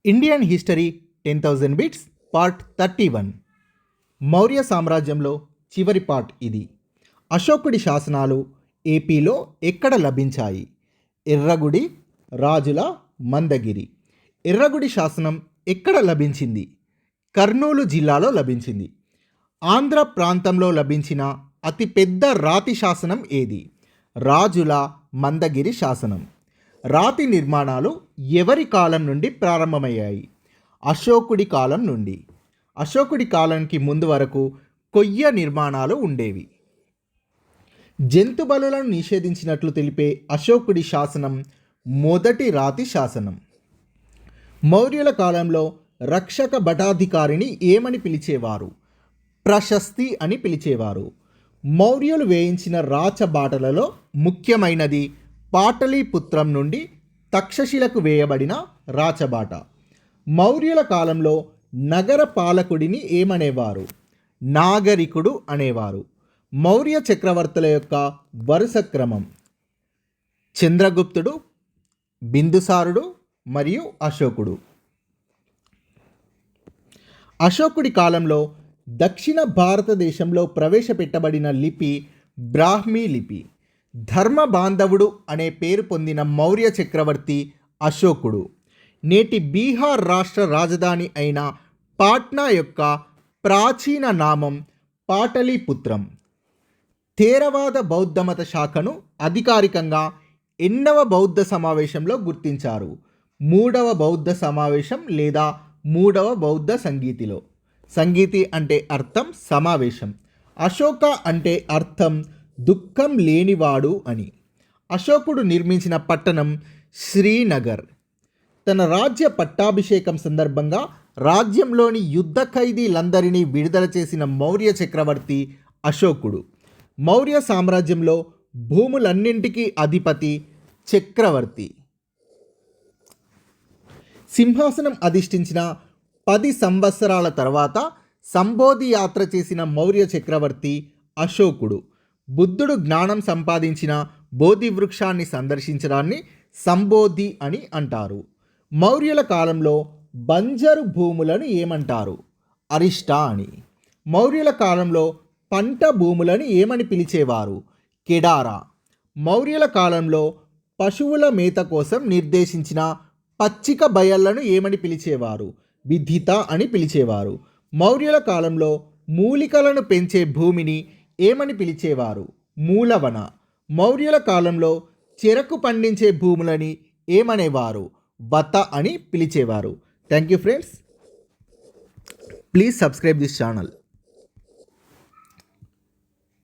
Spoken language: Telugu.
Indian history 10,000 bits part 31. Maurya సామ్రాజ్యంలో చివరి పార్ట్ ఇది. అశోకుడి శాసనాలు ఏపీలో ఎక్కడ లభించాయి? ఎర్రగుడి, రాజుల, మందగిరి. ఎర్రగుడి శాసనం ఎక్కడ లభించింది? కర్నూలు జిల్లాలో లభించింది. ఆంధ్ర ప్రాంతంలో లభించిన అతిపెద్ద రాతి శాసనం ఏది? రాజుల మందగిరి శాసనం. రాతి నిర్మాణాలు ఎవరి కాలం నుండి ప్రారంభమయ్యాయి? అశోకుడి కాలం నుండి. అశోకుడి కాలానికి ముందు వరకు కొయ్య నిర్మాణాలు ఉండేవి. జంతు బలులను నిషేధించినట్లు తెలిపే అశోకుడి శాసనం మొదటి రాతి శాసనం. మౌర్యుల కాలంలో రక్షక భటాధికారిని ఏమని పిలిచేవారు? ప్రశస్తి అని పిలిచేవారు. మౌర్యులు వేయించిన రాచబాటలలో ముఖ్యమైనది పాటలీపుత్రం నుండి తక్షశిలకు వేయబడిన రాచబాట. మౌర్యుల కాలంలో నగర పాలకుడిని ఏమనేవారు? నాగరికుడు అనేవారు. మౌర్య చక్రవర్తుల యొక్క వరుస క్రమం: చంద్రగుప్తుడు, బిందుసారుడు మరియు అశోకుడు. అశోకుడి కాలంలో దక్షిణ భారతదేశంలో ప్రవేశపెట్టబడిన లిపి బ్రాహ్మీ లిపి. ధర్మ బాంధవుడు అనే పేరు పొందిన మౌర్య చక్రవర్తి అశోకుడు. నేటి బీహార్ రాష్ట్ర రాజధాని అయిన పాట్నా యొక్క ప్రాచీన నామం పాటలీపుత్రం. థేరవాద బౌద్ధమత శాఖను అధికారికంగా 8వ బౌద్ధ సమావేశంలో గుర్తించారు. 3వ బౌద్ధ సమావేశం లేదా 3వ బౌద్ధ సంగీతిలో. సంగీతి అంటే అర్థం సమావేశం. అశోక అంటే అర్థం దుఃఖం లేనివాడు అని. అశోకుడు నిర్మించిన పట్టణం శ్రీనగర్. తన రాజ్య పట్టాభిషేకం సందర్భంగా రాజ్యంలోని యుద్ధ ఖైదీలందరినీ విడుదల చేసిన మౌర్య చక్రవర్తి అశోకుడు. మౌర్య సామ్రాజ్యంలో భూములన్నింటికీ అధిపతి చక్రవర్తి. సింహాసనం అధిష్ఠించిన 10 సంవత్సరాల తర్వాత సంబోధి యాత్ర చేసిన మౌర్య చక్రవర్తి అశోకుడు. బుద్ధుడు జ్ఞానం సంపాదించిన బోధి వృక్షాన్ని సందర్శించడాన్ని సంబోధి అని అంటారు. మౌర్యుల కాలంలో బంజరు భూములను ఏమంటారు? అరిష్ట అని. మౌర్యుల కాలంలో పంట భూములను ఏమని పిలిచేవారు? కెడారా. మౌర్యుల కాలంలో పశువుల మేత కోసం నిర్దేశించిన పచ్చిక బయళ్లను ఏమని పిలిచేవారు? విధిత అని పిలిచేవారు. మౌర్యుల కాలంలో మూలికలను పెంచే భూమిని ఏమని పిలిచేవారు? మూలవన. మౌర్యుల కాలంలో చెరకు పండించే భూములని ఏమనేవారు? వత అని పిలిచేవారు. Thank you friends. Please subscribe this channel.